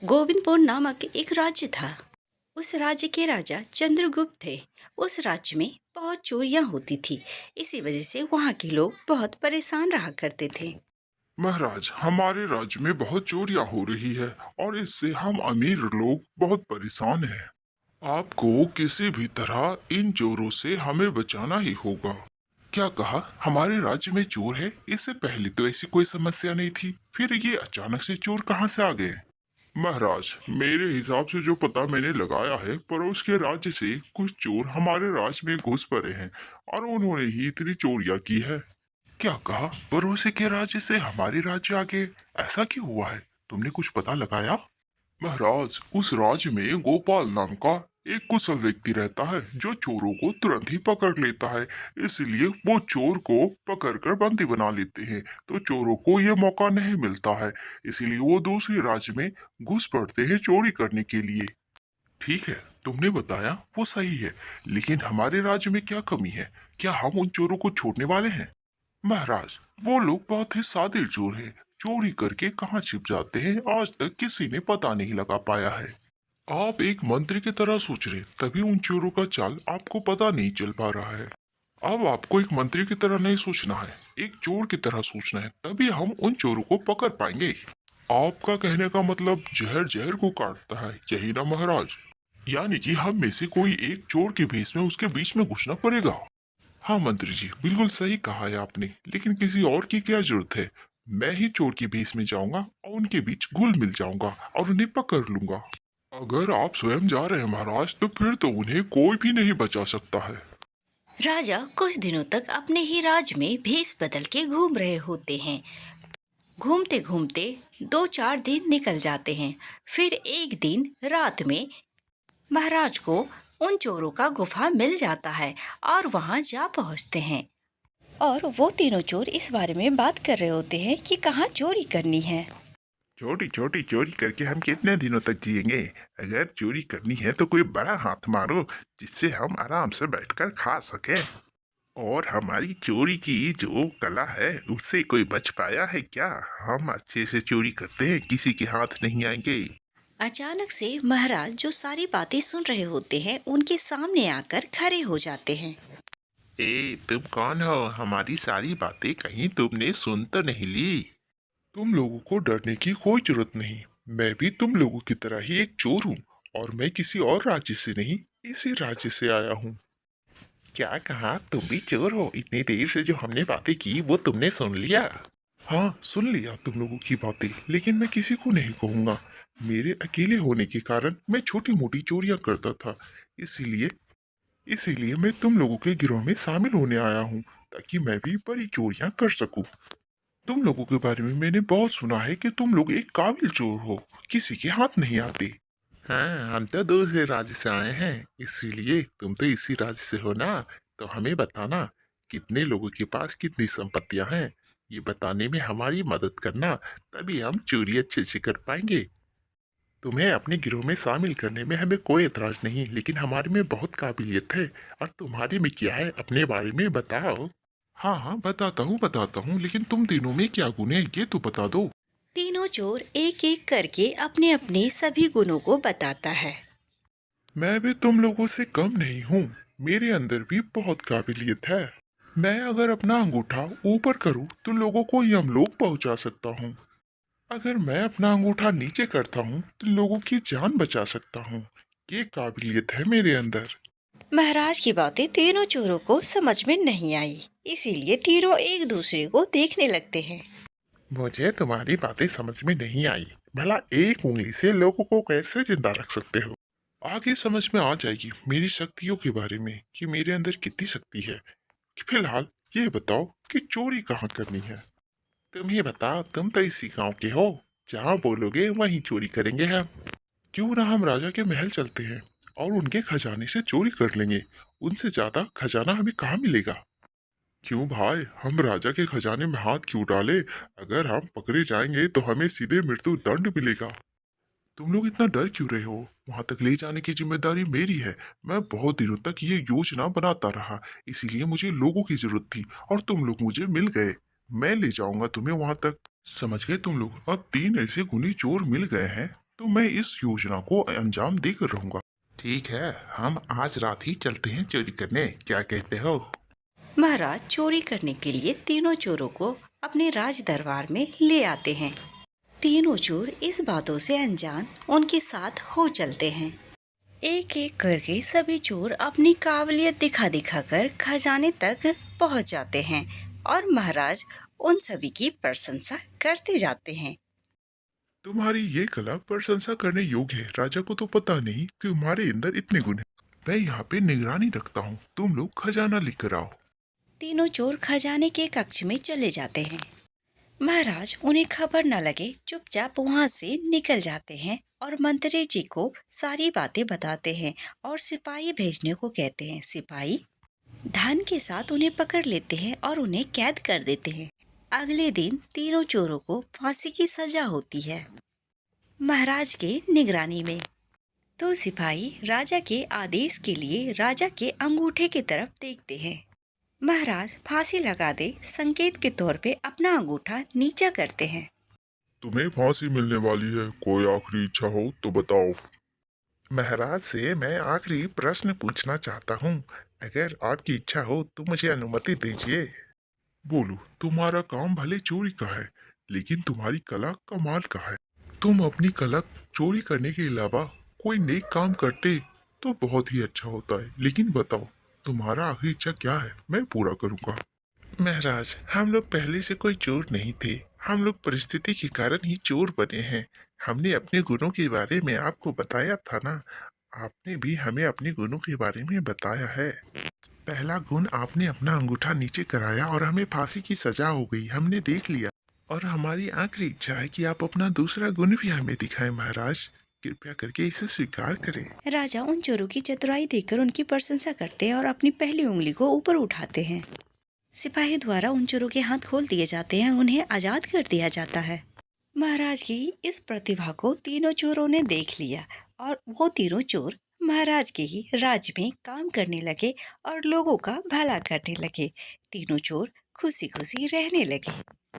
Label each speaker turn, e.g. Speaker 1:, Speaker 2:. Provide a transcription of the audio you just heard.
Speaker 1: गोविंदपुर नामक एक राज्य था। उस राज्य के राजा चंद्रगुप्त थे। उस राज्य में बहुत चोरियां होती थी। इसी वजह से वहाँ के लोग बहुत परेशान रहा करते थे।
Speaker 2: महाराज, हमारे राज्य में बहुत चोरियां हो रही है और इससे हम अमीर लोग बहुत परेशान हैं। आपको किसी भी तरह इन चोरों से हमें बचाना ही होगा। क्या कहा? हमारे राज्य में चोर है? इससे पहले तो ऐसी कोई समस्या नहीं थी, फिर ये अचानक से चोर कहाँ से आ गए? महाराज, मेरे हिसाब से जो पता मैंने लगाया है, पड़ोस के राज्य से कुछ चोर हमारे राज्य में घुस पड़े हैं और उन्होंने ही इतनी चोरियां की है। क्या कहा? पड़ोसी के राज्य से हमारे राज्य आ गए? ऐसा क्यों हुआ है? तुमने कुछ पता लगाया? महाराज, उस राज्य में गोपाल नाम का एक कुशल व्यक्ति रहता है जो चोरों को तुरंत ही पकड़ लेता है। इसलिए वो चोर को पकड़कर बंदी बना लेते हैं, तो चोरों को ये मौका नहीं मिलता है। इसीलिए वो दूसरे राज्य में घुस पड़ते हैं चोरी करने के लिए। ठीक है, तुमने बताया वो सही है, लेकिन हमारे राज्य में क्या कमी है? क्या हम उन चोरों को छोड़ने वाले हैं? महाराज, वो लोग बहुत ही सादे चोर हैं। चोरी करके कहाँ छिप जाते हैं, आज तक किसी ने पता नहीं लगा पाया है। आप एक मंत्री की तरह सोच रहे, तभी उन चोरों का चाल आपको पता नहीं चल पा रहा है। अब आपको एक मंत्री की तरह नहीं सोचना है, एक चोर की तरह सोचना है, तभी हम उन चोरों को पकड़ पाएंगे। आपका कहने का मतलब जहर जहर को काटता है, यही ना महाराज? यानी कि हम में से कोई एक चोर के भेष में उसके बीच में घुसना पड़ेगा। हाँ मंत्री जी, बिल्कुल सही कहा है आपने, लेकिन किसी और की क्या जरूरत है? मैं ही चोर के भेष में जाऊंगा और उनके बीच घुल मिल जाऊंगा और उन्हें पकड़ लूंगा। अगर आप स्वयं जा रहे हैं महाराज, तो फिर तो उन्हें कोई भी नहीं बचा सकता है।
Speaker 1: राजा कुछ दिनों तक अपने ही राज्य में भेष बदल के घूम रहे होते हैं। घूमते घूमते 2-4 दिन निकल जाते हैं। फिर एक दिन रात में महाराज को उन चोरों का गुफा मिल जाता है और वहां जा पहुंचते हैं। और वो तीनों चोर इस बारे में बात कर रहे होते हैं कि कहाँ चोरी करनी है।
Speaker 2: छोटी छोटी चोरी करके हम कितने दिनों तक जिएंगे? अगर चोरी करनी है तो कोई बड़ा हाथ मारो, जिससे हम आराम से बैठकर खा सके। और हमारी चोरी की जो कला है, उससे कोई बच पाया है क्या? हम अच्छे से चोरी करते हैं, किसी के हाथ नहीं आएंगे।
Speaker 1: अचानक से महाराज जो सारी बातें सुन रहे होते हैं उनके सामने आकर खड़े हो जाते हैं।
Speaker 2: तुम कौन हो? हमारी सारी बातें कहीं तुमने सुन तो नहीं ली? तुम लोगों को डरने की कोई जरूरत नहीं। मैं भी तुम लोगों की तरह ही एक चोर हूँ, और मैं किसी और राज्य से नहीं, इसी राज्य से आया हूँ। क्या कहा? तुम भी चोर हो? इतनी देर से जो हमने बातें की वो तुमने सुन लिया? हाँ, सुन लिया तुम लोगों की बातें, लेकिन मैं किसी को नहीं कहूंगा। मेरे अकेले होने के कारण मैं छोटी मोटी चोरियां करता था। इसीलिए इसीलिए मैं तुम लोगों के गिरोह में शामिल होने आया हूँ, ताकि मैं भी बड़ी चोरियां कर सकूं। तुम लोगों के बारे में मैंने बहुत सुना है कि तुम लोग एक काबिल चोर हो, किसी के हाथ नहीं आते। हाँ, हम तो दूसरे राज्य से आए हैं, इसीलिए तुम तो इसी राज्य से हो ना। तो हमें बताना, कितने लोगों के पास कितनी संपत्तियां हैं। ये बताने में हमारी मदद करना, तभी हम चोरी अच्छे से कर पाएंगे। तुम्हें अपने गिरोह में शामिल करने में हमें कोई एतराज नहीं, लेकिन हमारे में बहुत काबिलियत है। और तुम्हारे में क्या है, अपने बारे में बताओ। हाँ हाँ, बताता हूँ, लेकिन तुम तीनों में क्या गुण है, ये तो बता दो।
Speaker 1: तीनों चोर एक एक करके अपने अपने सभी गुणों को बताता है।
Speaker 2: मैं भी तुम लोगों से कम नहीं हूँ, मेरे अंदर भी बहुत काबिलियत है। मैं अगर अपना अंगूठा ऊपर करूँ तो लोगों को यमलोक पहुँचा सकता हूँ। अगर मैं अपना अंगूठा नीचे करता हूँ तो लोगों की जान बचा सकता हूँ। ये काबिलियत है मेरे अंदर।
Speaker 1: महाराज की बातें तीनों चोरों को समझ में नहीं आई, इसीलिए तीनों एक दूसरे को देखने लगते हैं।
Speaker 2: मुझे तुम्हारी बातें समझ में नहीं आई। भला एक उंगली से लोगों को कैसे जिंदा रख सकते हो? आगे समझ में आ जाएगी मेरी शक्तियों के बारे में, कि मेरे अंदर कितनी शक्ति है। फिलहाल ये बताओ कि चोरी कहाँ करनी है। तुम ही बताओ, तुम तो इसी गांव के हो, जहाँ बोलोगे वहीं चोरी करेंगे हम। क्यों ना हम राजा के महल चलते हैं और उनके खजाने से चोरी कर लेंगे। उनसे ज्यादा खजाना हमें कहाँ मिलेगा? क्यों भाई, हम राजा के खजाने में हाथ क्यों डाले? अगर हम पकड़े जाएंगे तो हमें सीधे मृत्यु दंड मिलेगा। तुम लोग इतना डर क्यों रहे हो? वहां तक ले जाने की जिम्मेदारी मेरी है। मैं बहुत दिनों तक ये योजना बनाता रहा, इसीलिए मुझे लोगों की जरूरत थी और तुम लोग मुझे मिल गए। मैं ले जाऊंगा तुम्हें वहां तक। समझ गए तुम लोग? अब तीन ऐसे गुनी चोर मिल गए हैं, तो मैं इस योजना को अंजाम देकर रहूंगा। ठीक है, हम आज रात ही चलते हैं चोरी करने, क्या कहते हो?
Speaker 1: महाराज चोरी करने के लिए तीनों चोरों को अपने राज दरबार में ले आते हैं। तीनों चोर इस बातों से अनजान उनके साथ हो चलते हैं। एक एक करके सभी चोर अपनी काबिलियत दिखा दिखा कर खजाने तक पहुंच जाते हैं और महाराज उन सभी की प्रशंसा करते जाते हैं।
Speaker 2: तुम्हारी ये कला प्रशंसा करने योग्य है। राजा को तो पता नहीं कि तुम्हारे अंदर इतने गुण हैं। मैं यहाँ पे निगरानी रखता हूँ, तुम लोग खजाना लेकर आओ।
Speaker 1: तीनों चोर खजाने के कक्ष में चले जाते हैं। महाराज उन्हें खबर न लगे चुपचाप वहां से निकल जाते हैं और मंत्री जी को सारी बातें बताते हैं और सिपाही भेजने को कहते हैं। सिपाही धन के साथ उन्हें पकड़ लेते हैं और उन्हें कैद कर देते हैं। अगले दिन तीनों चोरों को फांसी की सजा होती है महाराज के निगरानी में। तो सिपाही राजा के आदेश के लिए राजा के अंगूठे की तरफ देखते हैं। महाराज फांसी लगा दे संकेत के तौर पे अपना अंगूठा नीचा करते हैं।
Speaker 2: तुम्हें फांसी मिलने वाली है, कोई आखिरी इच्छा हो तो बताओ। महाराज से मैं आखिरी प्रश्न पूछना चाहता हूँ, अगर आपकी इच्छा हो तो मुझे अनुमति दीजिए। बोलो, तुम्हारा काम भले चोरी का है, लेकिन तुम्हारी कला कमाल का है। तुम अपनी कला चोरी करने के अलावा कोई नेक काम करते तो बहुत ही अच्छा होता है। लेकिन बताओ, तुम्हारा आखिरी इच्छा क्या है, मैं पूरा करूँगा। महाराज, हम लोग पहले से कोई चोर नहीं थे, हम लोग परिस्थिति के कारण ही चोर बने हैं। हमने अपने गुणों के बारे में आपको बताया था ना, आपने भी हमें अपने गुणों के बारे में बताया है। पहला गुण, आपने अपना अंगूठा नीचे कराया और हमें फांसी की सजा हो गई, हमने देख लिया। और हमारी आखिरी इच्छा है कि आप अपना दूसरा गुण भी हमें दिखाएं। महाराज, कृपया करके इसे स्वीकार करें।
Speaker 1: राजा उन चोरों की चतुराई देखकर उनकी प्रशंसा करते हैं और अपनी पहली उंगली को ऊपर उठाते हैं। सिपाही द्वारा उन चोरों के हाथ खोल दिए जाते हैं, उन्हें आजाद कर दिया जाता है। महाराज की इस प्रतिभा को तीनों चोरों ने देख लिया और वो तीनों चोर महाराज के ही राज में काम करने लगे और लोगों का भला करने लगे। तीनों चोर खुशी खुशी रहने लगे।